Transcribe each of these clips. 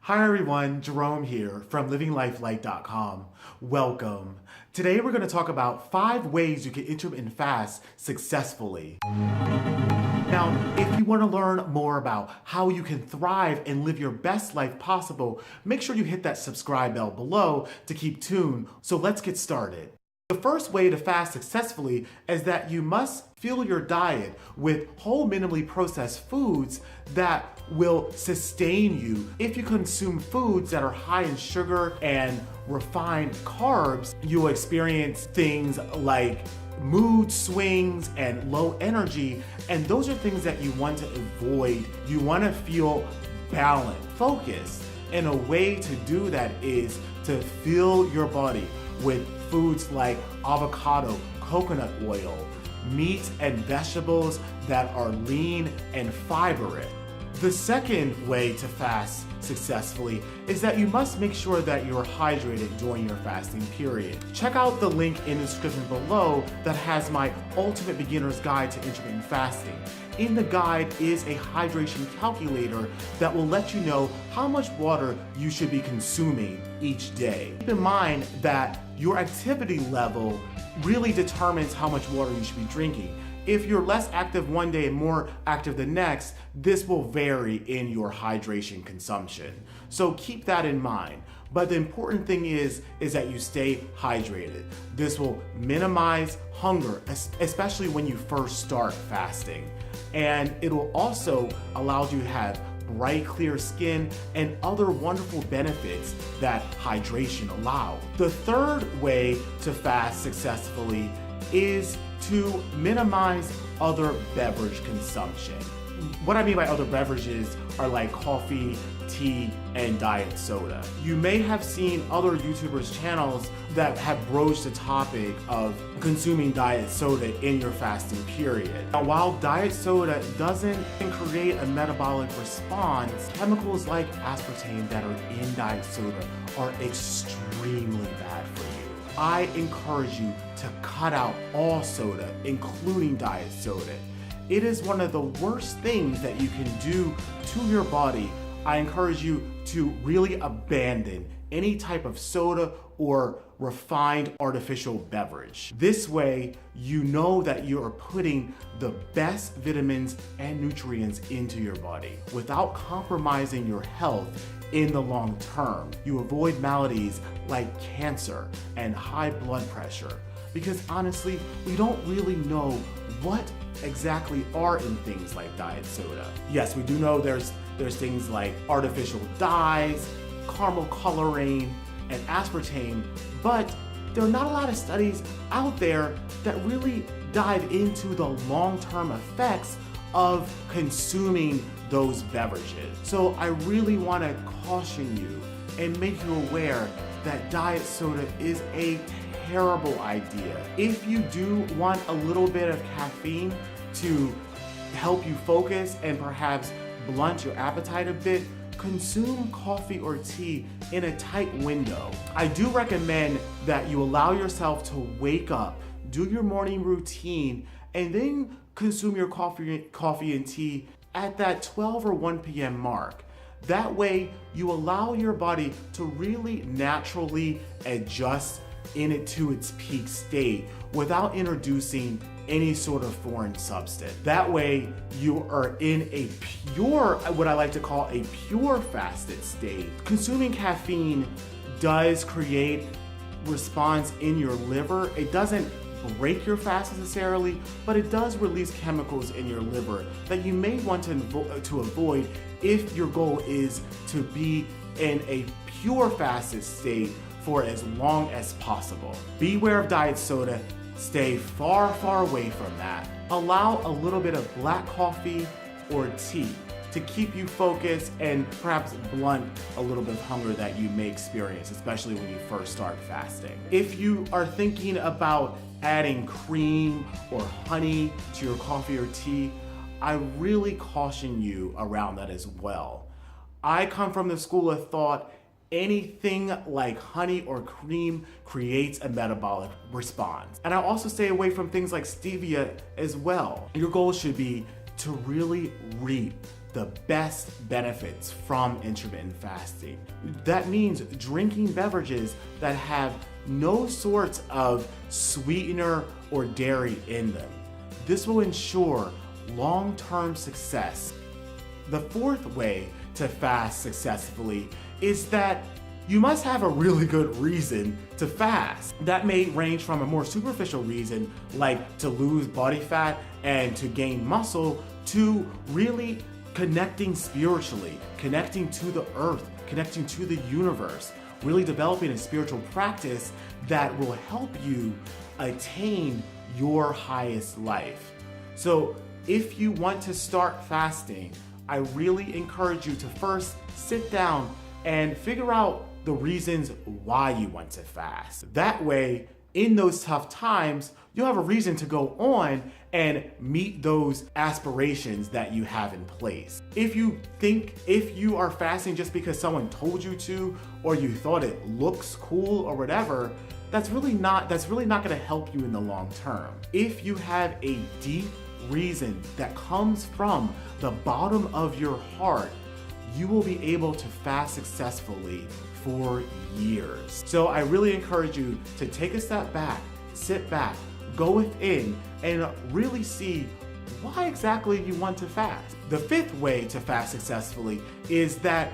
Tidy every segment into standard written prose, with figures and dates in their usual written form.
Hi everyone, Jerome here from LivingLifeLite.com. Welcome. Today we're going to talk about 5 ways you can intermittent fast successfully. Now, if you want to learn more about how you can thrive and live your best life possible, make sure you hit that subscribe bell below to keep tuned. So let's get started. The first way to fast successfully is that you must fill your diet with whole minimally processed foods that will sustain you. If you consume foods that are high in sugar and refined carbs, you'll experience things like mood swings and low energy, and those are things that you want to avoid. You want to feel balanced, focused, and a way to do that is to fill your body with foods like avocado, coconut oil, meats and vegetables that are lean and fibrous. The second way to fast successfully is that you must make sure that you're hydrated during your fasting period. Check out the link in the description below that has my ultimate beginner's guide to intermittent fasting. In the guide is a hydration calculator that will let you know how much water you should be consuming each day. Keep in mind that your activity level really determines how much water you should be drinking. If you're less active one day and more active the next, this will vary in your hydration consumption. So keep that in mind. But the important thing is that you stay hydrated. This will minimize hunger, especially when you first start fasting. And it will also allow you to have bright, clear skin and other wonderful benefits that hydration allows. The third way to fast successfully is to minimize other beverage consumption. What I mean by other beverages are like coffee, tea, and diet soda. You may have seen other YouTubers' channels that have broached the topic of consuming diet soda in your fasting period. Now, while diet soda doesn't create a metabolic response, chemicals like aspartame that are in diet soda are extremely bad for you. I encourage you to cut out all soda, including diet soda. It is one of the worst things that you can do to your body. I encourage you to really abandon any type of soda or refined artificial beverage. This way, you know that you are putting the best vitamins and nutrients into your body without compromising your health in the long term. You avoid maladies like cancer and high blood pressure because honestly, we don't really know what exactly are in things like diet soda. Yes, we do know there's things like artificial dyes, caramel coloring, and aspartame, but there are not a lot of studies out there that really dive into the long-term effects of consuming those beverages. So I really want to caution you and make you aware that diet soda is a terrible idea. If you do want a little bit of caffeine to help you focus and perhaps blunt your appetite a bit, consume coffee or tea in a tight window. I do recommend that you allow yourself to wake up, do your morning routine, and then consume your coffee and tea at that 12 or 1 p.m. mark. That way, you allow your body to really naturally adjust to its peak state without introducing any sort of foreign substance. That way, you are in a pure, what I like to call a pure fasted state. Consuming caffeine does create response in your liver. It doesn't break your fast necessarily, but it does release chemicals in your liver that you may want to avoid if your goal is to be in a pure fasted state for as long as possible. Beware of diet soda. Stay far, far away from that. Allow a little bit of black coffee or tea to keep you focused and perhaps blunt a little bit of hunger that you may experience, especially when you first start fasting. If you are thinking about adding cream or honey to your coffee or tea, I really caution you around that as well. I come from the school of thought anything like honey or cream creates a metabolic response. And I also stay away from things like stevia as well. Your goal should be to really reap the best benefits from intermittent fasting. That means drinking beverages that have no sorts of sweetener or dairy in them. This will ensure long-term success. The fourth way to fast successfully is that you must have a really good reason to fast. That may range from a more superficial reason, like to lose body fat and to gain muscle, to really connecting spiritually, connecting to the earth, connecting to the universe, really developing a spiritual practice that will help you attain your highest life. So if you want to start fasting, I really encourage you to first sit down and figure out the reasons why you want to fast. That way, in those tough times, you'll have a reason to go on and meet those aspirations that you have in place. If you are fasting just because someone told you to, or you thought it looks cool or whatever, that's really not gonna help you in the long term. If you have a deep reason that comes from the bottom of your heart, you will be able to fast successfully for years. So I really encourage you to take a step back, sit back, go within, and really see why exactly you want to fast. The fifth way to fast successfully is that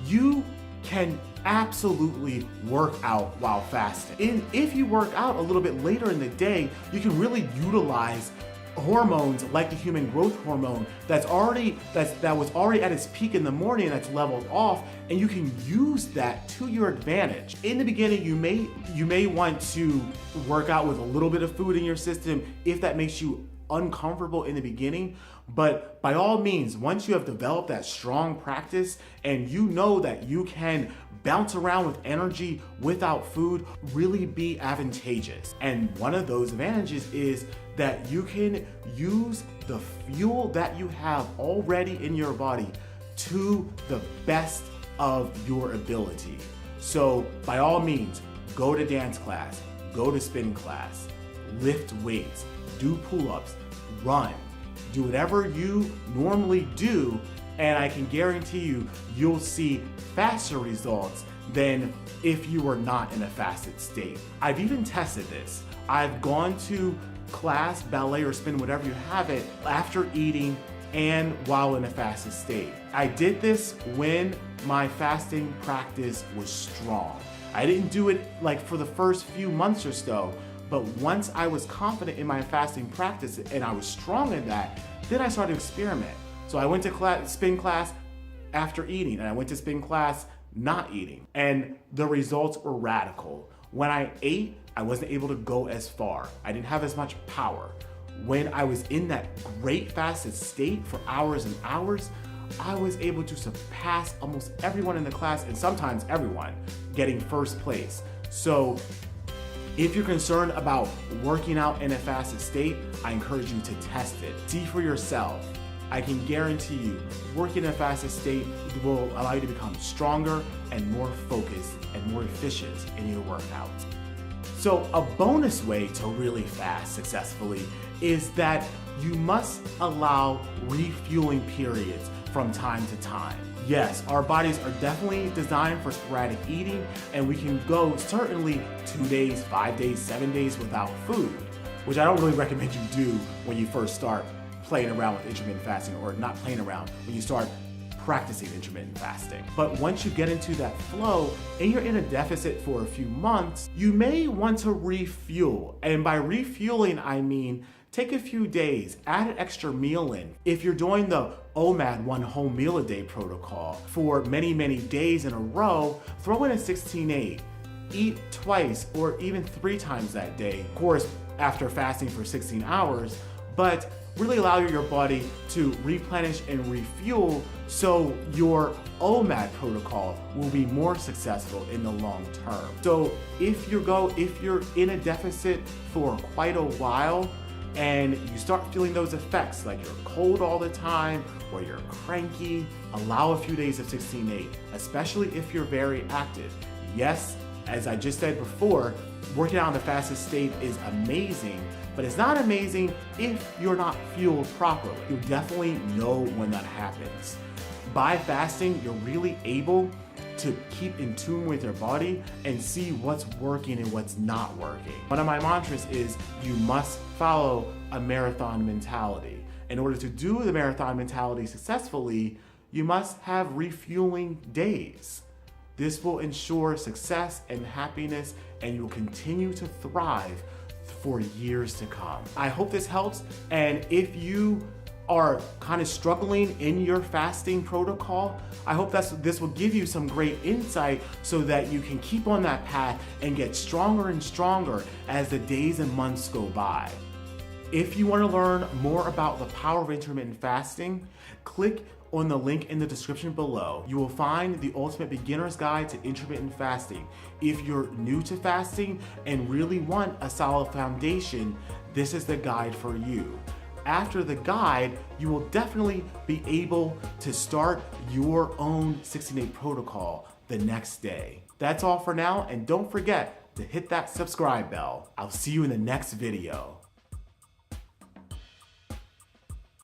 you can absolutely work out while fasting. And if you work out a little bit later in the day, you can really utilize hormones like the human growth hormone that was already at its peak in the morning, that's leveled off, and you can use that to your advantage. In the beginning, you may want to work out with a little bit of food in your system if that makes you uncomfortable in the beginning. But by all means, once you have developed that strong practice and you know that you can bounce around with energy without food, really be advantageous. And one of those advantages is that you can use the fuel that you have already in your body to the best of your ability. So by all means, go to dance class, go to spin class, lift weights, do pull-ups, run, do whatever you normally do, and I can guarantee you'll see faster results than if you were not in a fasted state. I've even tested this. I've gone to class, ballet or spin, whatever you have it, after eating and while in a fasted state. I did this when my fasting practice was strong. I didn't do it like for the first few months or so, but once I was confident in my fasting practice and I was strong in that, then I started to experiment. So I went to spin class after eating, and I went to spin class not eating, and the results were radical. When I ate, I wasn't able to go as far. I didn't have as much power. When I was in that great fasted state for hours and hours, I was able to surpass almost everyone in the class, and sometimes everyone, getting first place. So if you're concerned about working out in a fasted state, I encourage you to test it. See for yourself. I can guarantee you, working in a fasted state will allow you to become stronger and more focused and more efficient in your workouts. So a bonus way to really fast successfully is that you must allow refueling periods from time to time. Yes, our bodies are definitely designed for sporadic eating, and we can go certainly 2 days, 5 days, 7 days without food, which I don't really recommend you do when you first start playing around with intermittent fasting, or not playing around, when you start practicing intermittent fasting. But once you get into that flow and you're in a deficit for a few months, you may want to refuel. And by refueling, I mean take a few days, add an extra meal in. If you're doing the OMAD, one whole meal a day protocol for many, many days in a row, throw in a 16-8. Eat twice or even 3 times that day. Of course, after fasting for 16 hours, but really allow your body to replenish and refuel so your OMAD protocol will be more successful in the long term. So if you're in a deficit for quite a while and you start feeling those effects, like you're cold all the time or you're cranky, allow a few days of 16-8, especially if you're very active. Yes, As I just said before, working out in the fastest state is amazing, but it's not amazing if you're not fueled properly. You'll definitely know when that happens. By fasting, you're really able to keep in tune with your body and see what's working and what's not working. One of my mantras is you must follow a marathon mentality. In order to do the marathon mentality successfully, you must have refueling days. This will ensure success and happiness, and you will continue to thrive for years to come. I hope this helps, and if you are kind of struggling in your fasting protocol, I hope this will give you some great insight so that you can keep on that path and get stronger and stronger as the days and months go by. If you want to learn more about the power of intermittent fasting, click on the link in the description below. You will find the ultimate beginner's guide to intermittent fasting. If you're new to fasting and really want a solid foundation, this is the guide for you. After the guide, you will definitely be able to start your own 16-day protocol the next day. That's all for now, and don't forget to hit that subscribe bell. I'll see you in the next video.